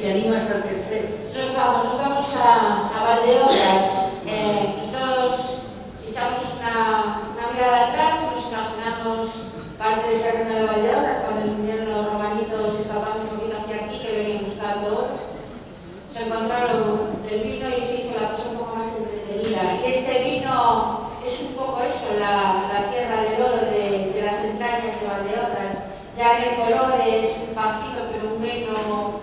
te animas al tercero. Nos vamos a Valdeorras. Todos, si echamos una mirada atrás, nos imaginamos parte del terreno de Valdeorras, cuando nos vinieron los romanitos escapando un poquito hacia aquí, que venían buscando oro. Se encontraron el vino y se hizo la cosa un poco más entretenida. Y este vino es un poco eso, la tierra del oro de las entrañas de Valdeorras. Ya que el color es pastizo, pero un vino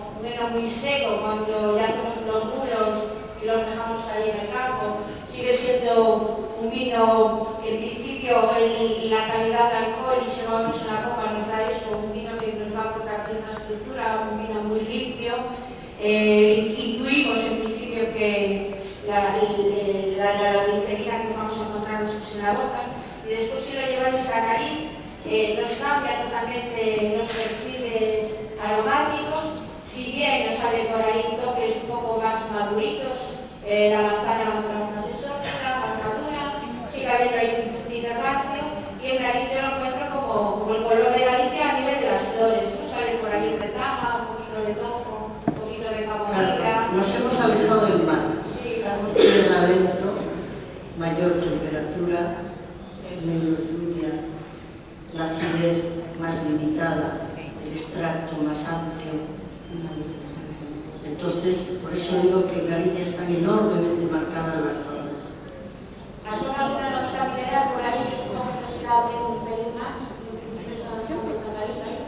muy seco. Cuando ya hacemos los muros y los dejamos ahí en el campo, sigue siendo un vino, en principio, en la calidad de alcohol, y si lo vemos en la copa nos da eso, un vino que nos va a aportar cierta estructura, un vino muy limpio. Intuimos en principio que la glicerina que vamos a encontrar después en la boca, y después si lo lleváis a nariz, nos cambian totalmente los perfiles aromáticos. Si bien nos salen por ahí toques un poco más maduritos, la manzana la encontramos más exótica, más madura, sigue habiendo ahí un intervacio, y en nariz yo lo encuentro como el color de Galicia a nivel de las flores, ¿no? Salen por ahí un retama, un poquito de tojo, un poquito de camomila. Claro, nos hemos alejado del mar, estamos tierra adentro, mayor temperatura, menos lluvia, la acidez más limitada, el extracto más amplio. Entonces, por eso digo que en Galicia están enormemente marcadas las zonas. Las zonas de la nota mineral, por ahí, yo supongo que se la abren un pelín más, en principio es una zona de Galicia.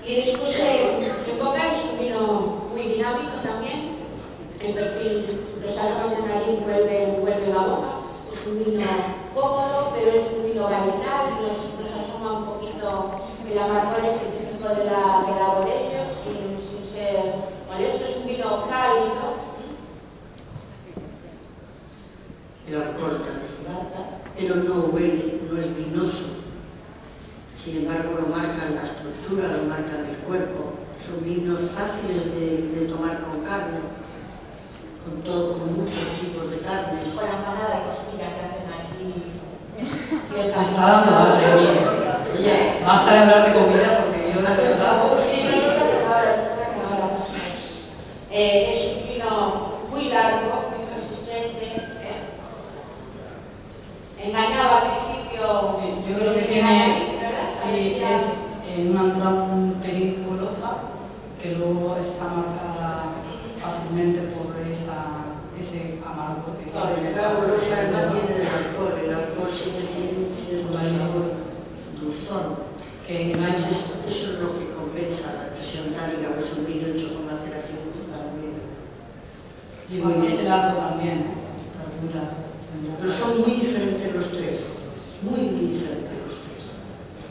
Y después, en boca es un vino muy dinámico también. El perfil, los aromas de nariz vuelven la boca. Es un vino cómodo, pero es un vino varietal, nos asoma un poquito el amargor ese típico de la Borello, sin ser molesto. Es un vino cálido. El alcohol también, pero no huele, no es vinoso. Sin embargo, lo marcan la estructura, lo marcan el cuerpo. Son vinos fáciles de tomar con carne, con muchos tipos de carnes. Con la empanada de costilla que hacen aquí. Me está dando hambre. Oye, basta de hablar de comida porque yo la verdad. Sí, no ahora. Es un vino muy largo, muy persistente. Engañaba al principio. Sí, yo creo que tiene, sí, es una entrada un pelín porosa, que luego está marcada fácilmente por ese amargo que claro, el golosa además viene del alcohol. El alcohol siempre tiene un cierto sabor dulzón. Que entonces, eso es lo que compensa la presión tánica, pues un vino hecho con maceración está muy bien. Y muy bien helado también, verduras. Pero son muy diferentes los tres, muy diferentes los tres.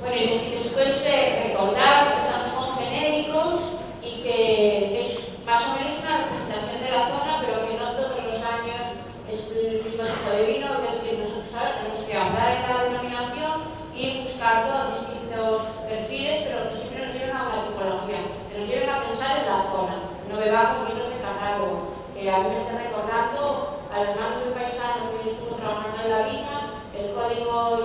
Bueno, y después recordar que estamos con genéricos y que es más o menos una representación de la zona, pero que no todos los años es el mismo tipo de vino. Es decir, nosotros ahora tenemos que hablar en la denominación y buscando distintos perfiles, pero que siempre nos lleven a una tipología, que nos lleven a pensar en la zona. No bebamos vinos de catálogo. A mí me está recordando a las manos de un paisano que estuvo trabajando en la viña, el código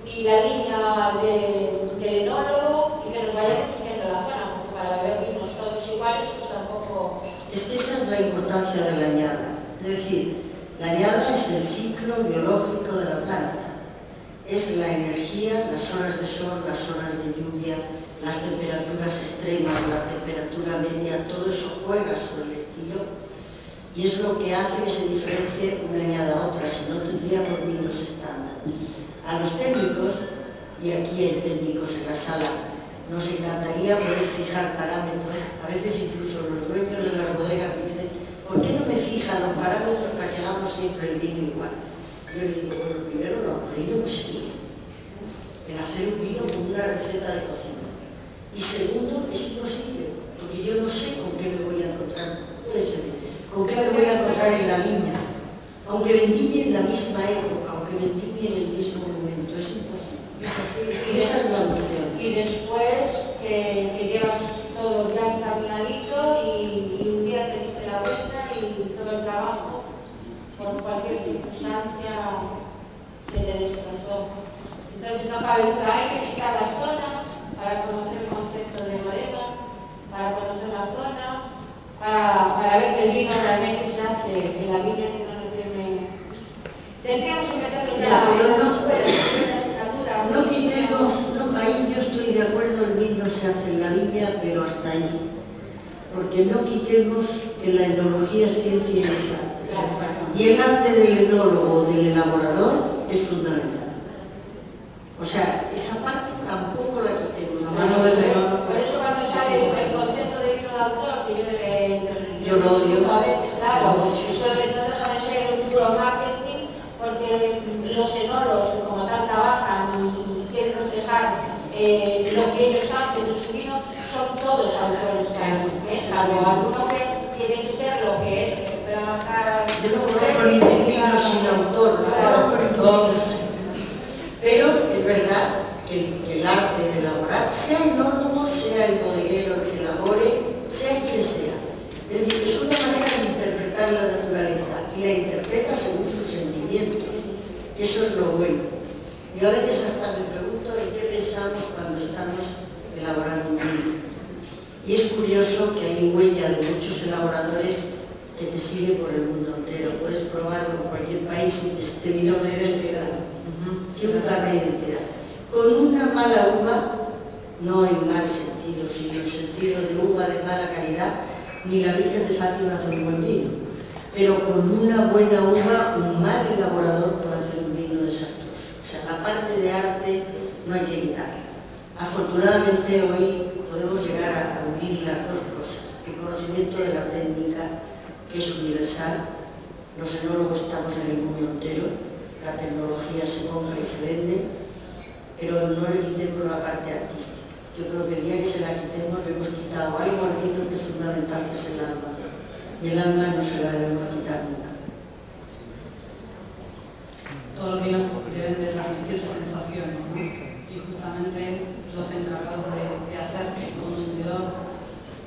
y la línea del enólogo, y que nos vaya definiendo la zona, porque para beber vinos todos iguales pues tampoco. Esa es la importancia de la añada. Es decir, la añada es el ciclo biológico de la planta. Es la energía, las horas de sol, las horas de lluvia, las temperaturas extremas, la temperatura media, todo eso juega sobre el estilo. Y es lo que hace que se diferencie una añada a otra, si no tendríamos vinos estándar. A los técnicos, y aquí hay técnicos en la sala, nos encantaría poder fijar parámetros. A veces incluso los dueños de las bodegas dicen, ¿por qué no me fijan los parámetros para que hagamos siempre el vino igual? Yo le digo, bueno, primero lo aprendido que sería el hacer un vino con una receta de cocina. Y segundo, es imposible, porque yo no sé con qué me voy a encontrar. Puede ser. ¿Con qué me voy a encontrar en la viña? Aunque vendimie en la misma época, aunque vendimie en el mismo momento, es imposible. Y esa es la ambición. Y después que llevas todo ya encaminadito y un día te diste la vuelta y todo el trabajo, por cualquier circunstancia, se te destrozó. Entonces no cabe duda, hay que visitar las zonas para conocer el concepto de bodega, para conocer la zona, para ver que el vino realmente se hace en la viña, que no nos viene... Tendríamos que meterlo ya en las escuelas, en la asignatura. No quitemos, no, ahí yo estoy de acuerdo, el vino se hace en la viña, pero hasta ahí. Porque no quitemos que la enología es ciencia y arte. Y el arte del enólogo, del elaborador, es fundamental. O sea, esa parte tampoco la quitemos. Por eso cuando sale el concepto de vino de autor, que yo lo odio. A veces, claro, eso no deja de ser un puro marketing, porque los enólogos que como tal trabajan y quieren reflejar lo que ellos hacen en su vino, son todos autores casi, salvo alguno que tiene que ser lo que es, que pueda marcar... Yo no conozco ningún vino sin autor, pero es verdad que el arte de elaborar, sea enólogo, sea el bodeguero el que elabore, sea quien sea. Es decir, es una manera de interpretar la naturaleza y la interpreta según sus sentimientos, que eso es lo bueno. Yo a veces hasta me pregunto en qué pensamos cuando estamos elaborando un vino. Y es curioso que hay huella de muchos elaboradores que te siguen por el mundo entero. Puedes probarlo en cualquier país y este vino de identidad. Tiene un carnet de identidad. Con una mala uva, no en mal sentido, sino en sentido de uva de mala calidad, ni la Virgen de Fátima hace un buen vino. Pero con una buena uva, un mal elaborador puede hacer un vino desastroso. O sea, la parte de arte no hay que evitarla. Afortunadamente hoy podemos llegar a unir las dos cosas. El conocimiento de la técnica, que es universal. Los enólogos estamos en el mundo entero. La tecnología se compra y se vende, pero no le quitemos la parte artística. Yo creo que el día que se la quitemos le hemos quitado algo al vino que es fundamental, que es el alma. Y el alma no se la debemos quitar nunca. Todos los vinos deben de transmitir sensaciones, ¿no? Y justamente los encargados de hacer que el consumidor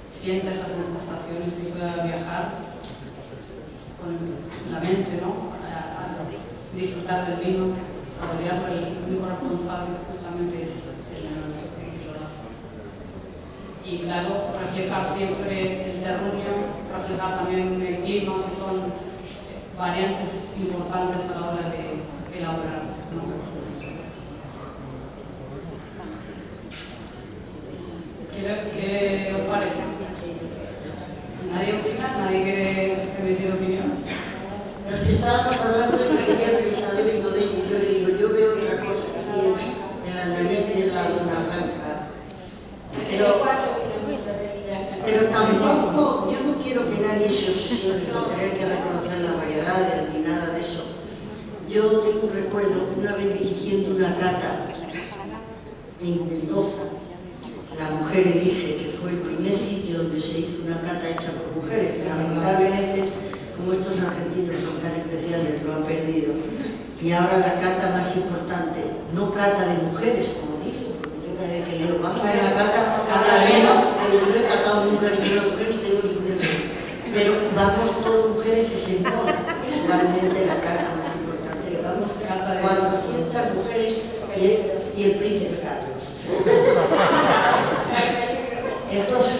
sienta esas sensaciones y pueda viajar con la mente, ¿no? A disfrutar del vino, saborearlo. El único responsable justamente es el que lo hace. Y claro, reflejar siempre el terruño, reflejar también el clima, que son variantes importantes a la hora de elaborar, ¿no? ¿Qué os parece? ¿Nadie opina? ¿Nadie quiere emitir opinión? Los que estábamos hablando de que quería que Isabel y Godín, yo le digo, yo veo otra cosa aquí en la nariz y en la dona blanca. Pero tampoco, yo no quiero que nadie se obsesione con tener que reconocer la variedad ni nada de eso. Yo tengo un recuerdo una vez dirigiendo una cata en Mendoza. La Mujer Elige, que fue el primer sitio donde se hizo una cata hecha por mujeres. Lamentablemente, como estos argentinos son tan especiales, lo han perdido. Y ahora la cata más importante, no cata de mujeres, como dice, porque yo cada vez que leo, vamos a ver la cata de menos, yo no he catado nunca ninguna mujer ni tengo ninguna mujer. Pero vamos todas mujeres y se impone igualmente la cata más importante. Vamos 400 mujeres y el príncipe Carlos. Entonces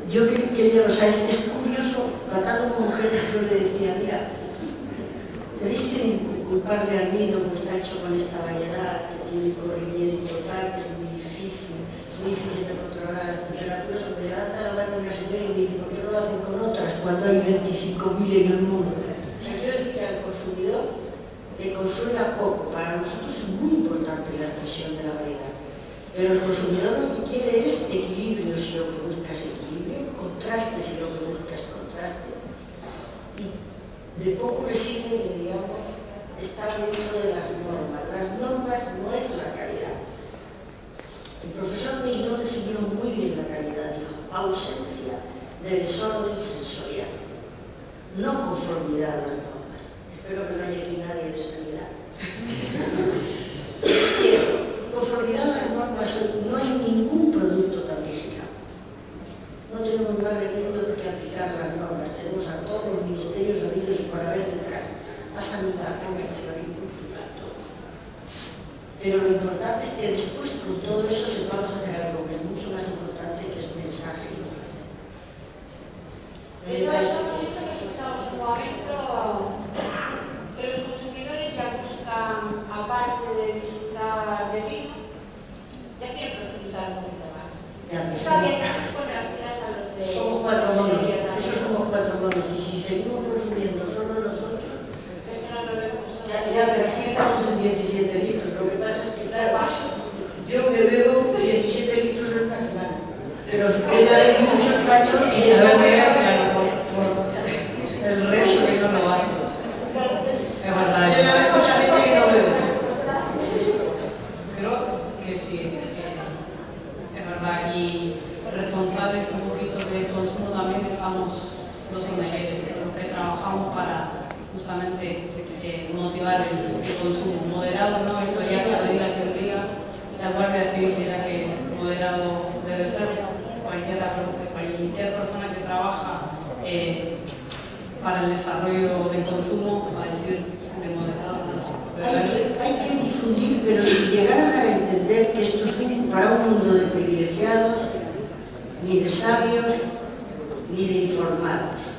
yo quería, o sea, es curioso, tratando con mujeres, yo le decía, mira, tenéis que culparle al vino como está hecho con esta variedad, que tiene corrimiento tal, que es muy difícil de controlar las temperaturas. Me levanta la mano una señora y me dice, ¿por qué no lo hacen con otras cuando hay 25.000 en el mundo? O sea, quiero decir que al consumidor le consuela poco. Para nosotros es muy importante la expresión de la variedad. Pero el consumidor lo que quiere es equilibrio, si lo que busca es equilibrio, contraste, si lo que busca es contraste. Y de poco le sirve que, digamos, estar dentro de las normas. Las normas no es la calidad. El profesor Meynó definió muy bien la calidad, dijo, ausencia de desorden sensorial, no conformidad a las normas. Espero que no haya aquí nadie de sanidad. Conformidad a las normas, no hay ningún producto tan vigilado. No tenemos más remedio que aplicar las normas. Tenemos a todos los ministerios habidos y por haber detrás, a sanidad, comercio, agricultura, todos. Pero lo importante es que después con todo eso sepamos hacer algo que es mucho más importante, que es mensaje y placer. Entonces, escuchamos un momento que los consumidores ya buscan, aparte de disfrutar de vino, ya quieren profundizar un poquito más. Está bien, con las tiras a los de... Somos 4 monos, eso somos 4 monos, y si seguimos consumiendo solo nosotros, ya, pero así estamos en 17 litros. Lo que pasa es que, claro, yo me bebo 17 litros en una semana, pero debe haber muchos españoles y se ve por el resto que no lo hace. Es verdad. Debe haber mucha gente que no bebe. Creo que sí, es verdad. Y responsables un poquito del consumo también estamos los sommeliers, los que trabajamos para justamente motivar el consumo moderado, ¿no? Eso ya cada día que el día la Guardia Civil dirá que moderado debe ser cualquier persona que trabaja para el desarrollo del consumo, va a decir de moderado. Hay que difundir, pero sin llegar a dar a entender que esto es para un mundo de privilegiados, ni de sabios, ni de informados.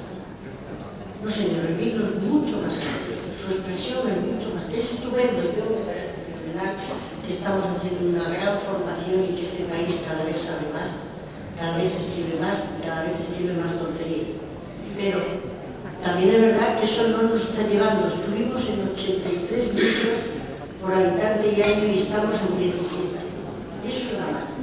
No, señor, el vino es mucho más amplio, su expresión es mucho más... Es estupendo, yo me parece fenomenal que estamos haciendo una gran formación y que este país cada vez sabe más, cada vez escribe más, cada vez escribe más tonterías. Pero también es verdad que eso no nos está llevando. Estuvimos en 83 litros por habitante y año y estamos en 17. Y eso es la mata.